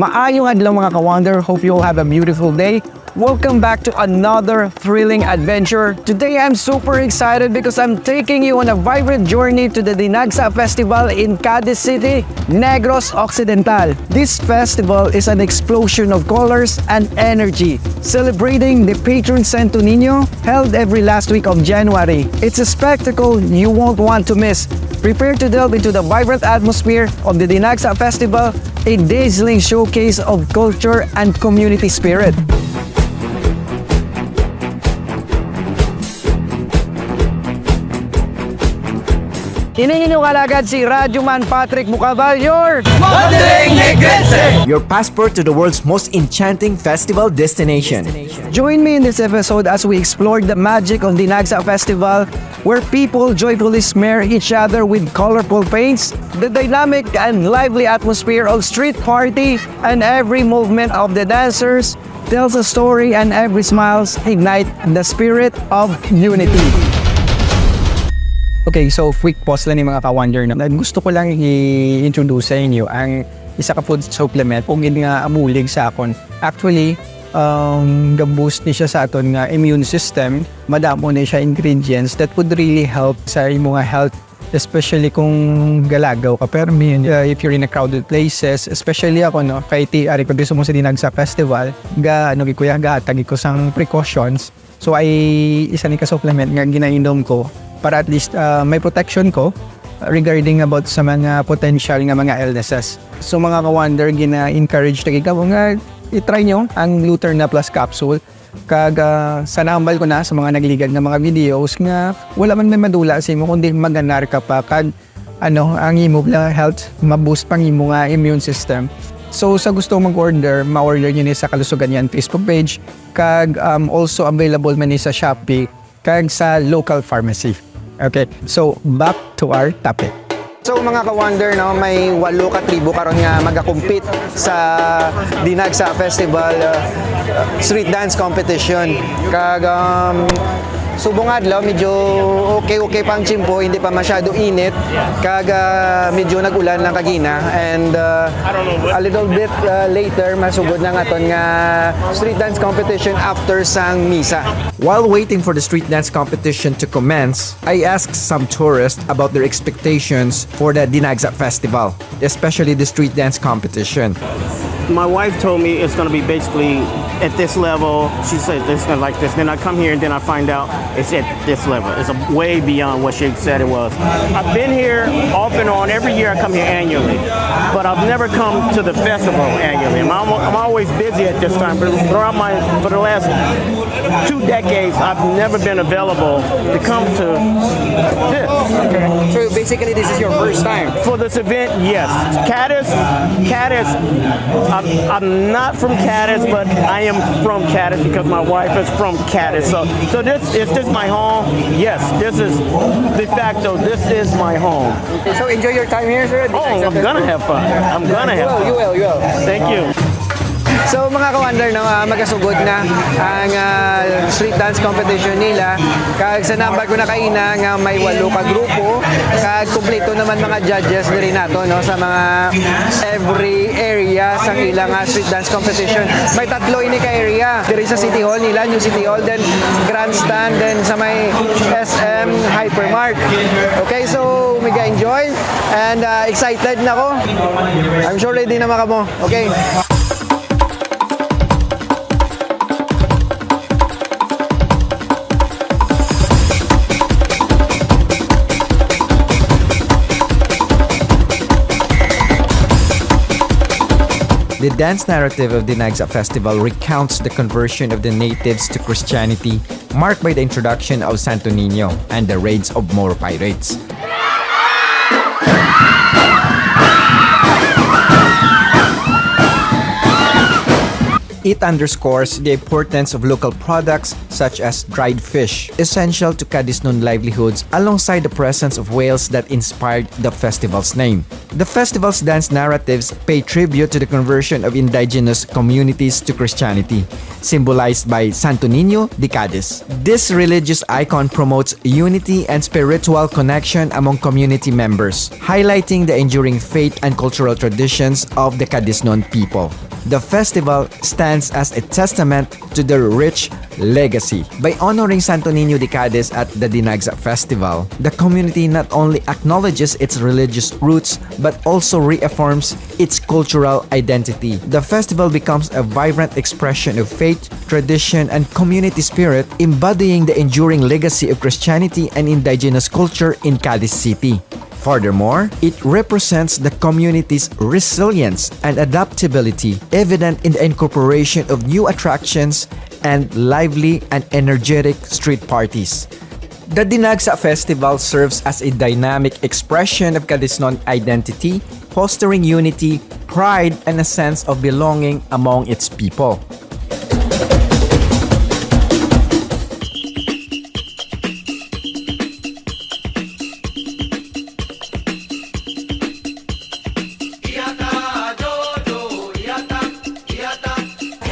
Maayong adlaw mga ka-wonder. Hope you all have a beautiful day. Welcome back to another thrilling adventure. Today I'm super excited because I'm taking you on a vibrant journey to the Dinagsa Festival in Cadiz City, Negros Occidental. This festival is an explosion of colors and energy, celebrating the patron Santo Niño, held every last week of January. It's a spectacle you won't want to miss. Prepare to delve into the vibrant atmosphere of the Dinagsa Festival, a dazzling showcase of culture and community spirit. Hininino kalagad si Radyoman Patrick Mukabal, your Wandering Negrense! Your passport to the world's most enchanting festival destination. Join me in this episode as we explore the magic of the Dinagsa Festival, where people joyfully smear each other with colorful paints, the dynamic and lively atmosphere of street party, and every movement of the dancers tells a story, and every smile ignites the spirit of unity. Okay, so quick pause lang ni mga ka-wonder na gusto ko lang i-introduce sa inyo ang isa ka food supplement kung hindi nga amulig sa akon. Actually, ga-boost ni siya sa aton nga immune system. Madamo na siya ingredients that would really help sa imong health, especially kung galagaw ka. Pero if you're in a crowded places, especially ako, no, kay ari ko gusto mo sa Dinagsa Festival, tagi ko sang precautions. So ay isa ni ka supplement nga ginainom ko para at least may protection ko regarding about sa mga potential nga mga illnesses. So mga ka-wonder, gina-encourage na ikaw nga i-try nyo ang Luterna Plus capsule. Kag sanambal ko na sa mga nagligad na mga videos nga wala man may madula sa imo kundi maganar ka pa kag ang imo health, maboost pang imo nga immune system. So sa gusto mag-order, ma-order nyo ni sa Kalusugan yan Facebook page, kag also available man ni sa Shopee kag sa local pharmacy. Okay, so back to our topic. So mga ka-wonder, no, may 8 ka tribo karon nga magakompete sa Dinagsa Festival street dance competition. Kag subong adlaw medyo okay pang chimpo, hindi pa masyado init, kag medyo nag-ulan lang kagina, and a little bit later masugod na aton nga street dance competition after sang misa. While waiting for the street dance competition to commence, I asked some tourists about their expectations for the Dinagsa Festival, especially the street dance competition. My wife told me it's going to be basically at this level. She said it's going to like this. Then I come here and then I find out it's at this level. It's way beyond what she said it was. I've been here off and on. Every year I come here annually, but I've never come to the festival annually. I'm always busy at this time. But for the last 2 decades, I've never been available to come to this. Okay. So basically this is your first time? For this event, yes. Cadiz, I'm not from Cadiz, but I am from Cadiz because my wife is from Cadiz. So this is this my home? Yes, this is de facto. This is my home. Okay, so enjoy your time here, sir. Oh, I'm gonna have fun. I'm gonna have fun. You will. Thank you. So mga ka-wonder, magasugod na ang street dance competition nila. Kag sa number ko na kaina nga may 8 ka grupo, kag kumpleto naman mga judges diri nato, no, sa mga every area sa ilang street dance competition. May 3 ini ka area diri sa City Hall nila, New City Hall, then Grandstand, then sa may SM Hypermart. Okay, so mega enjoy and excited na ako. I'm sure ready na mo. Okay. The dance narrative of the Dinagsa Festival recounts the conversion of the natives to Christianity, marked by the introduction of Santo Niño and the raids of Moro pirates. It underscores the importance of local products such as dried fish, essential to Cadiznon livelihoods, alongside the presence of whales that inspired the festival's name. The festival's dance narratives pay tribute to the conversion of indigenous communities to Christianity, symbolized by Santo Niño de Cadiz. This religious icon promotes unity and spiritual connection among community members, highlighting the enduring faith and cultural traditions of the Cadiznon people. The festival stands as a testament to their rich legacy. By honoring Santo Niño de Cadiz at the Dinagsa Festival, the community not only acknowledges its religious roots but also reaffirms its cultural identity. The festival becomes a vibrant expression of faith, tradition, and community spirit, embodying the enduring legacy of Christianity and indigenous culture in Cadiz City. Furthermore, it represents the community's resilience and adaptability, evident in the incorporation of new attractions and lively and energetic street parties. The Dinagsa Festival serves as a dynamic expression of Cadiznon identity, fostering unity, pride, and a sense of belonging among its people.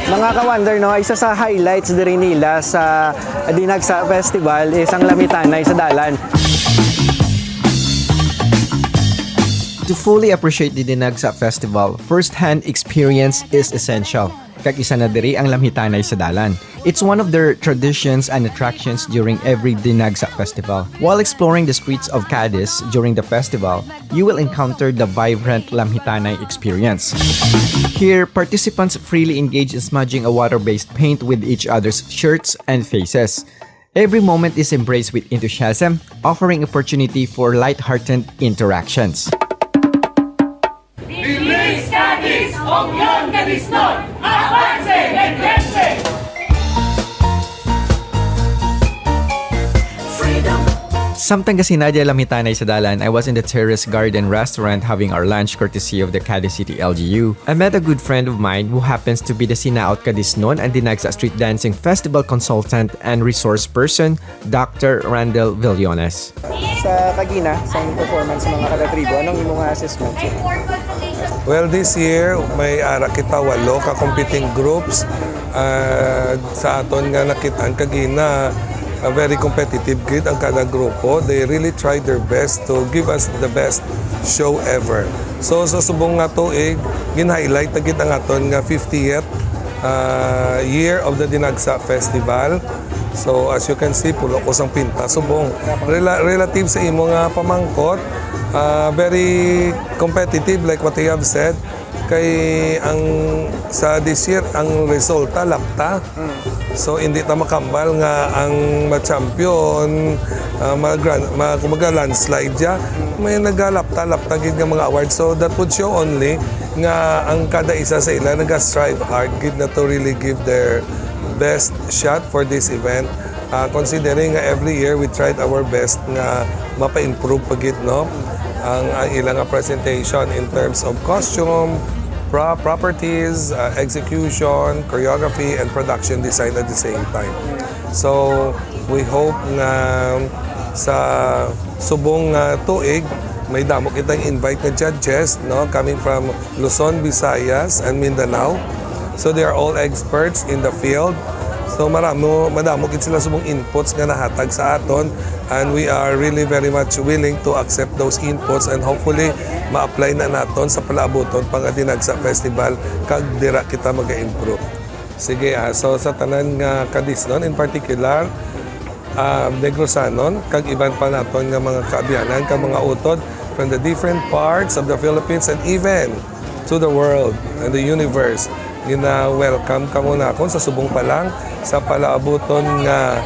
Mga ka-wonder, no, isa sa highlights din nila sa Dinagsa Festival is ang lamhitanay sa dalan. To fully appreciate the Dinagsa Festival, first-hand experience is essential. Kag isa na diri ang lamhitanay sa dalan. It's one of their traditions and attractions during every Dinagsa Festival. While exploring the streets of Cadiz during the festival, you will encounter the vibrant lamhitanay experience. Here, participants freely engage in smudging a water-based paint with each other's shirts and faces. Every moment is embraced with enthusiasm, offering opportunity for light-hearted interactions. Bilis Cadiz, Union Cadiznon, avance, entrance! Samtang kasinadya lamitanay sa dalan, I was in the Terrace Garden restaurant having our lunch courtesy of the Cadiz City LGU. I met a good friend of mine who happens to be the Sinaot Cadiznon and Dinagsa Street Dancing Festival consultant and resource person, Doc Randyl Villones. Sa Kagina, sa performance ng mga kalatribo, anong imong assessment? Well, this year, may ara kita 8 ka-competing groups. Sa aton nga nakitaan kagina, very competitive grid ang kada grupo. They really tried their best to give us the best show ever. So sa subong nga tuig, gin-highlight na kita nga aton nga 50th year of the Dinagsa Festival. So as you can see, pulo ko sang pinta. Subong relative sa imo nga pamangkot, very competitive like what you have said. Kay ang sa this year ang resulta lapta. So hindi ta makambal nga ang ma-champion kumaga landslide ya. May nagalapta gid nga mga awards. So that would show only nga ang kada isa sa ila naga-strive hard gid na to really give their best shot for this event. Considering nga every year we tried our best nga mapa-improve pagid no ang ilang presentation in terms of costume, properties, execution, choreography, and production design at the same time. So, we hope na sa subong tuig, may damo kitang invite na judges no, coming from Luzon, Visayas, and Mindanao. So, they are all experts in the field. So madamo gid sila subong inputs nga nahatag sa aton, and we are really very much willing to accept those inputs and hopefully ma-apply na naton sa palaabuton pang Dinagsa Festival kag dira kita maga-improve. Sige, so sa tanan nga Cadiznon in particular, Negrosanon kag iban pa naton nga mga kaabiyanan kag mga utod from the different parts of the Philippines and even to the world and the universe. Welcome ka muna ako sa subong pa lang sa palaabuton nga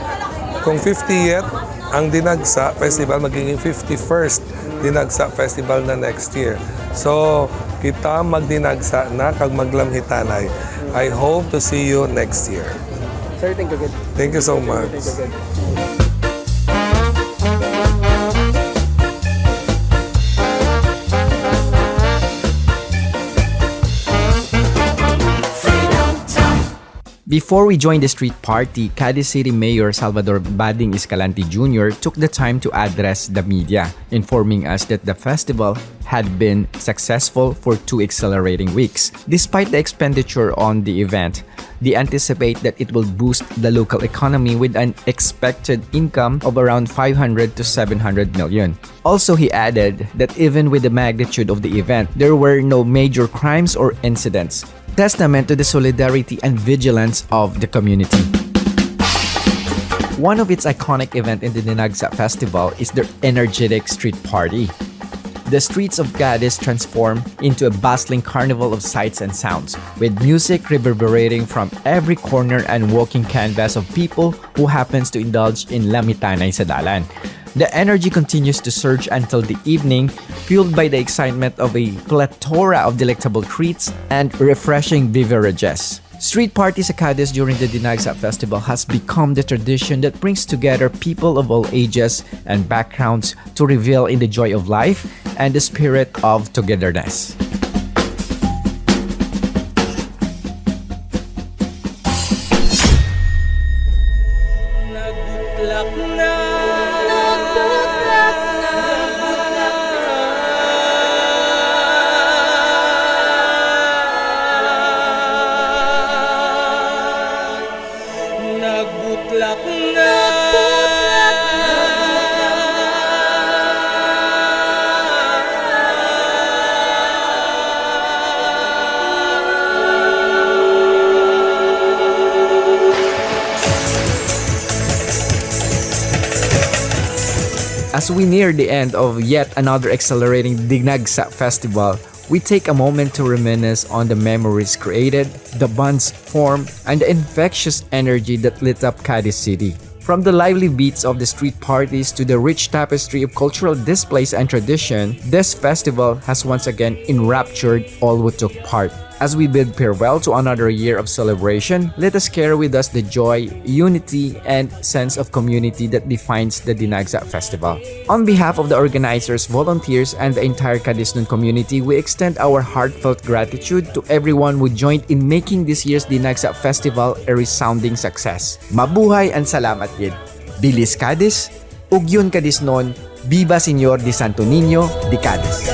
kung 50th ang Dinagsa Festival, magiging 51st Dinagsa Festival na next year. So, kita magdinagsa na kag maglamhitanay. I hope to see you next year. Sir, thank you good. Thank you so much. Thank you good. Before we joined the street party, Cadiz City Mayor Salvador Escalante Jr. took the time to address the media, informing us that the festival had been successful for 2 accelerating weeks. Despite the expenditure on the event, they anticipate that it will boost the local economy with an expected income of around 500 to 700 million. Also, he added that even with the magnitude of the event, there were no major crimes or incidents. testament to the solidarity and vigilance of the community. One of its iconic events in the Dinagsa Festival is their energetic street party. The streets of Cadiz transform into a bustling carnival of sights and sounds, with music reverberating from every corner and walking canvas of people who happens to indulge in lamhitanay sa dalan. The energy continues to surge until the evening, fueled by the excitement of a plethora of delectable treats and refreshing beverages. Street parties sa Cadiz during the Dinagsa Festival has become the tradition that brings together people of all ages and backgrounds to revel in the joy of life and the spirit of togetherness. As we near the end of yet another exhilarating Dinagsa Festival, we take a moment to reminisce on the memories created, the bonds formed, and the infectious energy that lit up Cadiz City. From the lively beats of the street parties to the rich tapestry of cultural displays and tradition, this festival has once again enraptured all who took part. As we bid farewell to another year of celebration, let us carry with us the joy, unity, and sense of community that defines the Dinagsa Festival. On behalf of the organizers, volunteers, and the entire Cadiznon community, we extend our heartfelt gratitude to everyone who joined in making this year's Dinagsa Festival a resounding success. Mabuhay and salamat gid. Bilis Cadiz, ug yun Cadiznon, Viva Señor de Santo Niño de Cadiz.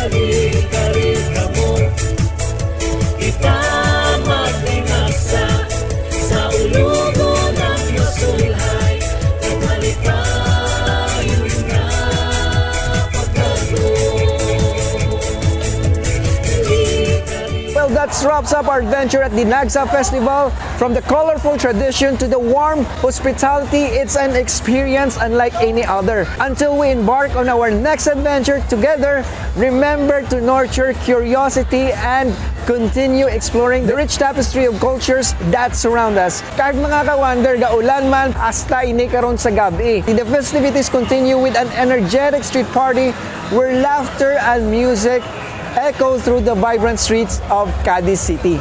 Well, that wraps up our adventure at Dinagsa Festival. From the colorful tradition to the warm hospitality, it's an experience unlike any other. Until we embark on our next adventure together, remember to nurture curiosity and continue exploring the rich tapestry of cultures that surround us. Kahit mga ka-wonder, gaulan man, hasta ini karon sa gabi. The festivities continue with an energetic street party where laughter and music echo through the vibrant streets of Cadiz City.